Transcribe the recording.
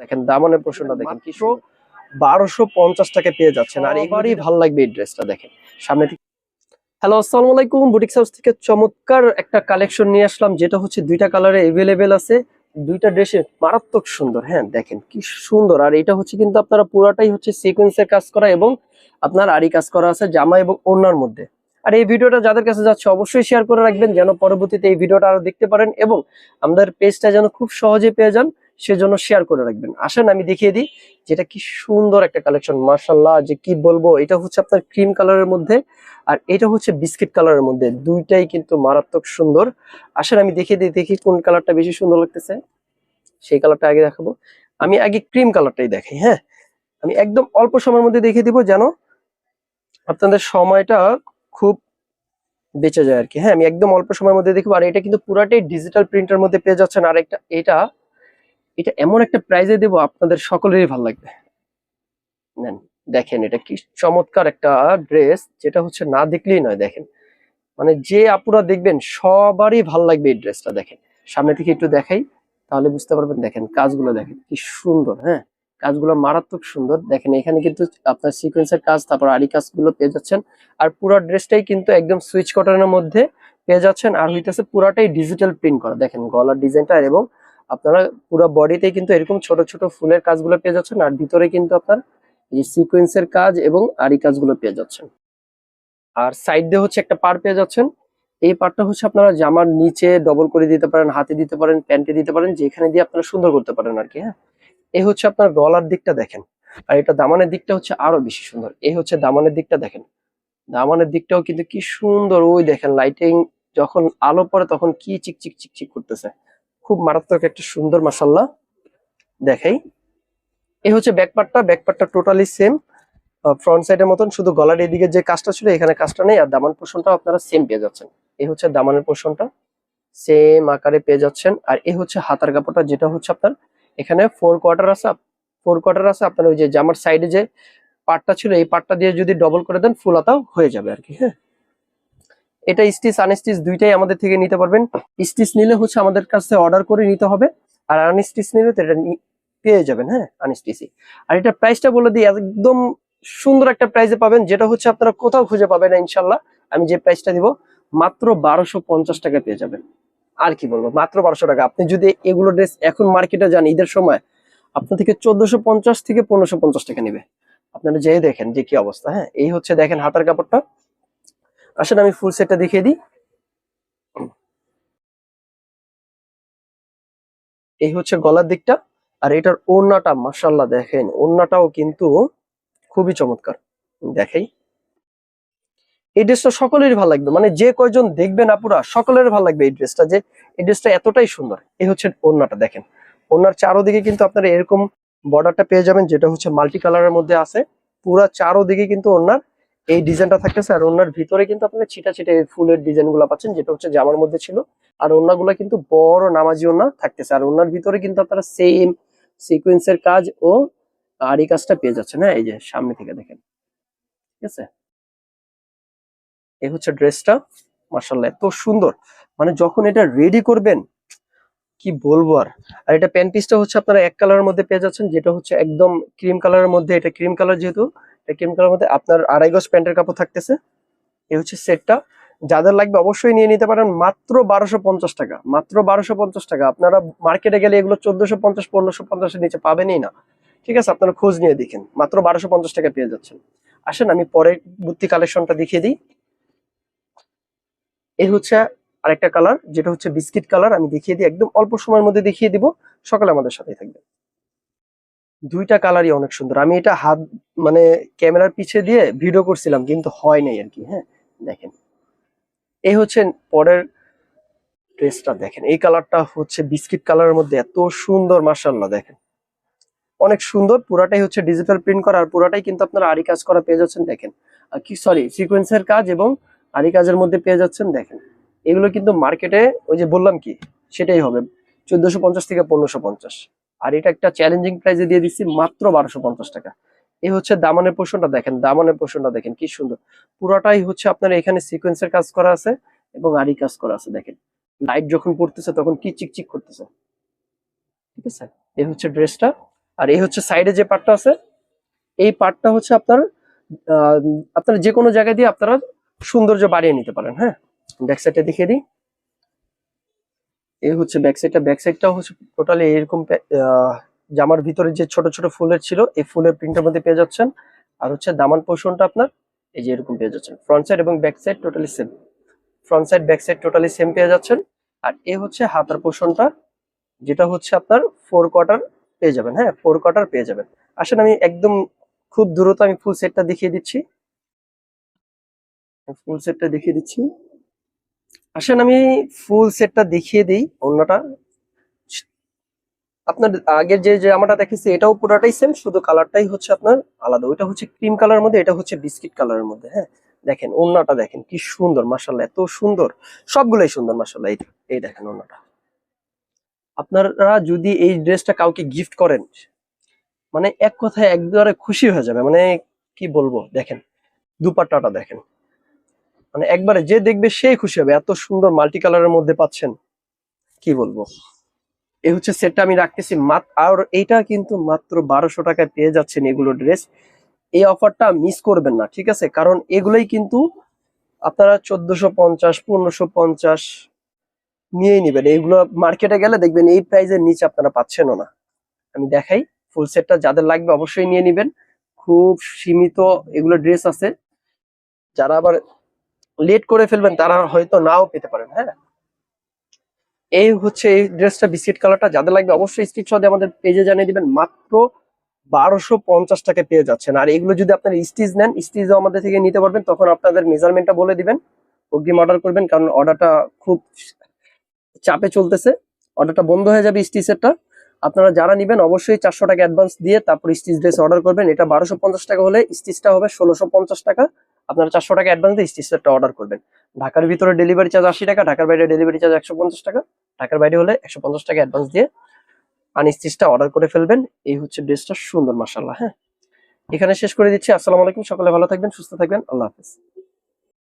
দেখেন দামানের পোর্শনটা দেখেন কি 1250 টাকা পেয়ে যাচ্ছেন। আর এবারই ভালো লাগবে এই ড্রেসটা দেখেন সামনে থেকে। হ্যালো, আসসালামু আলাইকুম। বুটিক্স হাউস থেকে চমৎকার একটা কালেকশন নিয়ে আসলাম, যেটা হচ্ছে দুইটা কালারে এভেলেবেল আছে। দুইটা ড্রেসে মারাত্মক সুন্দর। হ্যাঁ দেখেন কি সুন্দর। আর এটা হচ্ছে কিন্তু আপনারা পুরাটাই হচ্ছে সিকোয়েন্সের কাজ করা এবং আপনার আরি কাজ করা আছে জামা এবং ওড়নার মধ্যে। আর এই ভিডিওটা যাদের কাছে যাচ্ছে অবশ্যই শেয়ার করে রাখবেন, যেন পরবর্তীতে এই ভিডিওটা আরো দেখতে পারেন এবং আমাদের পেজটা যেন খুব সহজে পেয়ে যান, সেজন্য শেয়ার করে রাখবেন। আসেন আমি দেখিয়ে দিই যেটা কি সুন্দর একটা কালেকশন। মাশাআল্লাহ, যে কি বলবো। এটা হচ্ছে আপনার ক্রিম কালারের মধ্যে আর এটা হচ্ছে বিস্কিট কালারের মধ্যে, দুইটাই কিন্তু মারাত্মক সুন্দর। আসেন আমি দেখিয়ে দিই, দেখি কোন কালারটা বেশি সুন্দর লাগতেছে, সেই কালারটা আগে দেখাবো। আমি আগে ক্রিম কালারটাই দেখাই। হ্যাঁ, আমি একদম অল্প সময়ের মধ্যে দেখিয়ে দিব যেন আপনাদের সময়টা খুব বেঁচে যায় আর কি। হ্যাঁ, আমি একদম অল্প সময়ের মধ্যে দেখবো। আর এটা কিন্তু পুরাটাই ডিজিটাল প্রিন্টের মধ্যে পেয়ে যাচ্ছেন। আর একটা এটা এটা এমন একটা প্রাইজে দেবো আপনাদের সকলেরই ভালো লাগবে। নেন দেখেন, এটা কি চমৎকার একটা ড্রেস, যেটা হচ্ছে না দেখলেই নয়। দেখেন মানে যে আপুরা দেখবেন সবারই ভাল লাগবে এই ড্রেসটা। দেখেন সামনে থেকে একটু দেখাই তাহলে বুঝতে পারবেন। দেখেন কাজগুলো দেখেন কি সুন্দর। হ্যাঁ, কাজগুলো মারাত্মক সুন্দর। দেখেন এখানে কিন্তু আপনার সিকোয়েন্সের কাজ, তারপর আরি কাজগুলো পেয়ে যাচ্ছেন। আর পুরো ড্রেসটাই কিন্তু একদম সুইচ কটনের মধ্যে পেয়ে যাচ্ছেন। আর হইতেছে পুরাটাই ডিজিটাল প্রিন্ট করা। দেখেন গলার ডিজাইনটা এবং আপনারা পুরো বডিতে কিন্তু এরকম ছোট ছোট ফুলের কাজগুলো পেয়ে যাচ্ছেন। আর ভিতরে কিন্তু আপনার এই সিকোয়েন্সের কাজ এবং আরি কাজগুলো পেয়ে যাচ্ছেন। আর সাইড দিয়ে হচ্ছে একটা পার পেয়ে যাচ্ছেন। এই পারটা হচ্ছে আপনারা জামার নিচে ডবল করে দিতে পারেন, হাতে দিতে পারেন, প্যান্টে দিতে পারেন, যেখানে দিয়ে আপনারা সুন্দর করতে পারেন আর কি। হ্যাঁ, এই হচ্ছে আপনার গলার দিকটা দেখেন। আর এটা দামানের দিকটা হচ্ছে আরো বেশি সুন্দর। এই হচ্ছে দামানের দিকটা দেখেন। দামানের দিকটাও কিন্তু কি সুন্দর। ওই দেখেন লাইটিং যখন আলো পড়ে তখন কি চিকচিক চিকচিক করতেছে, খুব মারাত্মক একটা সুন্দর। মাশাআল্লাহ, দেখাই। এই হচ্ছে ব্যাকপার্টটা। ব্যাকপার্টটা টোটালি সেম ফ্রন্ট সাইডের মতন, শুধু গলার এদিকে যে কাজটা ছিল এখানে কাজটা নেই। আর দামান পোর্শনটা আপনারা সেম পেয়ে যাচ্ছেন। এই হচ্ছে দামানের পোর্শনটা সেম আকারে পেয়ে যাচ্ছেন। আর এই হচ্ছে হাতার কাপড়টা, যেটা হচ্ছে আপনার এখানে 4 কোয়ার্টার আছে। 4 কোয়ার্টার আছে আপনার ওই যে জামার সাইডে যে পার্টটা ছিল, এই পার্টটা দিয়ে যদি ডবল করে দেন ফুল হাতাও হয়ে যাবে আর কি। হ্যাঁ, এটা স্টিচ আনস্টিচ দুইটাই আমাদের থেকে নিতে পারবেন। স্টিচ নিলে হচ্ছে আমাদের কাছে অর্ডার করে নিতে হবে, আর আনস্টিচ নিলে তো এটা পেয়ে যাবেন। হ্যাঁ, আনস্টিচই। আর এটা প্রাইসটা বলে দিই, একদম সুন্দর একটা প্রাইসে পাবেন, যেটা হচ্ছে আপনারা কোথাও খুঁজে পাবেন না ইনশাল্লাহ। আমি যে প্রাইসটা দিব মাত্র 1250 টাকা পেয়ে যাবেন। আর কি বলবো, মাত্র 1200 টাকা। আপনি যদি এগুলো ড্রেস এখন মার্কেটে যান ঈদের সময়, আপনার থেকে 1450 থেকে 1550 টাকা নিবে। আপনারা যেয়ে দেখেন যে কি অবস্থা। হ্যাঁ, এই হচ্ছে দেখেন হাতার কাপড়টা। আসলে আমি ফুল সেটটা দেখিয়ে দিই। এই হচ্ছে গলার দিকটা। আর এটার ওড়নাটা মাশাআল্লাহ দেখেন, ওড়নাটাও কিন্তু খুবই চমৎকার। দেখাই, এই ড্রেসটা সকলেরই ভালো লাগবে, মানে যে কয়জন দেখবেন আপুরা সকলের ভালো লাগবে এই ড্রেসটা, যে এই ড্রেসটা এতটাই সুন্দর। এই হচ্ছে ওড়নাটা দেখেন। ওড়নার চারোদিকে কিন্তু আপনারা এরকম বর্ডারটা পেয়ে যাবেন, যেটা হচ্ছে মাল্টি কালারের মধ্যে আছে। পুরা চারোদিকে কিন্তু ওড়নার এই ডিজাইনটা থাকতেছে। আর ওড়নার ভিতরে কিন্তু আপনারা ছিটা ছিটে ফুলের ডিজাইন গুলা পাচ্ছেন, যেটা হচ্ছে জামার মধ্যে ছিল। আর ওড়নাগুলা কিন্তু বড় নামাজি ওড়না থাকতেছে। আর ওড়নার ভিতরে কিন্তু আপনারা সেম সিকোয়েন্সের কাজ ও আরি কাজটা পেয়ে যাচ্ছেন। হ্যাঁ, এই যে সামনে থেকে দেখেন। ঠিক আছে, এই হচ্ছে ড্রেসটা। মাশাআল্লাহ এত সুন্দর, মানে যখন এটা রেডি করবেন কি বলবো আর। আর এটা প্যান্ট পিসটা হচ্ছে আপনারা এক কালারের মধ্যে পেয়ে যাচ্ছেন, যেটা হচ্ছে একদম ক্রিম কালারের মধ্যে। এটা ক্রিম কালার, যেহেতু এটা ক্রিম কালারের মধ্যে আপনার 2.5 গজ প্যান্টের কাপড় থাকতেছে। এই হচ্ছে সেটটা। যাদের লাগবে অবশ্যই নিয়ে নিতে পারেন মাত্র 1250 টাকা। মাত্র 1250 টাকা। আপনারা মার্কেটে গেলে এগুলো 1450 1550 এর নিচে পাবেনই না। ঠিক আছে, আপনারা খোঁজ নিয়ে দেখেন, মাত্র 1250 টাকা পেয়ে যাচ্ছেন। আসেন আমি পরবর্তী কালেকশনটা দেখিয়ে দিই। এই হচ্ছে আরেকটা কালার, যেটা হচ্ছে বিস্কিট কালার। আমি দেখিয়ে দিই, একদম অল্প সময়ের মধ্যে দেখিয়ে দিব। সকালে আমাদের সাথেই থাকবে। দুইটা কালারই অনেক সুন্দর। আমি এটা হাত মানে ক্যামেরার পিছে দিয়ে ভিডিও করছিলাম, কিন্তু হয় নাই আর কি। হ্যাঁ, দেখেন এই হচ্ছে পরের ড্রেসটা। দেখেন এই কালারটা হচ্ছে বিস্কিট কালারের মধ্যে এত সুন্দর। মাশাআল্লাহ দেখেন অনেক সুন্দর। পুরাটাই হচ্ছে ডিজিটাল প্রিন্ট করা। আর পুরাটাই কিন্তু আপনারা আরি কাজ করা পেয়ে যাচ্ছেন। দেখেন আর কি সরি সিকোয়েন্সের কাজ এবং আরি কাজের মধ্যে পেয়ে যাচ্ছেন। দেখেন এগুলো কিন্তু মার্কেটে ওই যে বললাম কি সেটাই হবে 1450 থেকে 1550। আর এটা একটা চ্যালেঞ্জিং প্রাইসে দিয়ে দিচ্ছি মাত্র 1250 টাকা। এই হচ্ছে দামানের পোর্শনটা দেখেন। দামানের পোর্শনটা দেখেন কি সুন্দর। পুরাটাই হচ্ছে আপনার এখানে সিকোয়েন্সের কাজ করা আছে এবং আরি কাজ করা আছে। দেখেন লাইট যখন পড়তেছে তখন কি চিকচিক করতেছে। ঠিক আছে, এই হচ্ছে ড্রেসটা। আর এই হচ্ছে সাইডে যে পার্টটা আছে, এই পার্টটা হচ্ছে আপনার আপনারা যে কোনো জায়গায় দিয়ে আপনারা সৌন্দর্য বাড়িয়ে নিতে পারেন। হ্যাঁ, ব্যাক সাইডটা দেখিয়ে দিই। এই হচ্ছে ব্যাক সাইডটা, ব্যাক সাইডটাও হচ্ছে টোটালি এরকম জামার ভিতরে যে ছোট ছোট ফুলের ছিল এই ফুলের প্রিন্টের মধ্যে পেয়ে যাচ্ছেন। আর হচ্ছে দামান পোর্শনটা আপনার এই যে এরকম পেয়ে যাচ্ছেন। ফ্রন্ট সাইড এবং back side totally same, front side back side totally same পেয়ে যাচ্ছেন। আর এ হচ্ছে হাতার পোর্শনটা, যেটা হচ্ছে আপনার 4 কোয়ার্টার পেয়ে যাবেন। হ্যাঁ, 4 কোয়ার্টার পেয়ে যাবেন। আসেন আমি একদম খুব দ্রুত আমি ফুল সেটটা দেখিয়ে দিচ্ছি, ফুল সেটটা দেখিয়ে দিচ্ছি। আসেন আমি ফুল সেটটা দেখিয়ে দিই। অন্যটা আপনার আগের যে জামাটা দেখেছি এটাও পুরোটাই সেম, শুধু কালারটাই হচ্ছে আপনার আলাদা। ওইটা হচ্ছে ক্রিম কালারের মধ্যে, এটা হচ্ছে বিস্কিট কালারের মধ্যে। হ্যাঁ, দেখেন ওড়নাটা দেখেন কি সুন্দর, মাশাআল্লাহ এত সুন্দর, সবগুলোই সুন্দর মাশাআল্লাহ। এই দেখেন ওড়নাটা। আপনারা যদি এই ড্রেসটা কাউকে গিফট করেন, মানে এক কথায় একবারে খুশি হয়ে যাবে। মানে কি বলবো, দেখেন দুপাট্টাটা দেখেন, মানে একবারে যে দেখবে সেই খুশি হবে, এত সুন্দর মাল্টি কালারের মধ্যে পাচ্ছেন, কি বলবো। এই হচ্ছে সেটটা আমি রাখতেছি মাত্র, আর এইটা কিন্তু মাত্র 1200 টাকায় পেয়ে যাচ্ছেন এগুলো ড্রেস। এই অফারটা মিস করবেন না, ঠিক আছে? কারণ এগুলোই কিন্তু আপনারা 1450 1550 নিয়েই নেবেন। এইগুলো মার্কেটে গেলে দেখবেন এই প্রাইজের নিচে আপনারা পাচ্ছেনও না। আমি দেখাই ফুল সেটটা, যাদের লাগবে অবশ্যই নিয়ে নেবেন। খুব সীমিত এগুলো ড্রেস আছে, যারা আবার লেট করে ফেলবেন তারা হয়তো নাও পেতে পারেন। হ্যাঁ, এই হচ্ছে এই ড্রেসটা বিস্কিট কালারটা, যাদের লাগবে অবশ্যই স্ক্রিনশট দিয়ে আমাদের পেজে জানিয়ে দিবেন। মাত্র 1250 টাকায় পেয়ে যাচ্ছেন। আর এগুলো যদি আপনারা স্টিচ নেন, স্টিচও আমাদের থেকে নিতে পারবেন, তখন আপনাদের মেজারমেন্টটা বলে দিবেন, অগ্রিম অর্ডার করবেন, কারণ অর্ডারটা খুব চাপে চলতেছে, অর্ডারটা বন্ধ হয়ে যাবে স্টিচেরটা। আপনারা যারা নেবেন অবশ্যই 400 টাকা অ্যাডভান্স দিয়ে তারপর স্টিচ ড্রেস অর্ডার করবেন। এটা 1250 টাকা হলে স্টিচটা হবে 1650 টাকা। আপনারা 400 টাকা অ্যাডভান্স দিয়ে স্টিচটা অর্ডার করবেন। ঢাকার ভিতরে ডেলিভারি চার্জ 80 টাকা, ঢাকার বাইরে ডেলিভারি চার্জ 150 টাকা। ঢাকার বাইরে হলে 150 টাকা অ্যাডভান্স দিয়ে আনস্টিচটা অর্ডার করে ফেলবেন। এই হচ্ছে ড্রেসটা সুন্দর মাশাআল্লাহ। হ্যাঁ, এখানে শেষ করে দিচ্ছি। আসসালামু আলাইকুম, সকলে ভালো থাকবেন, সুস্থ থাকবেন, আল্লাহ হাফেজ।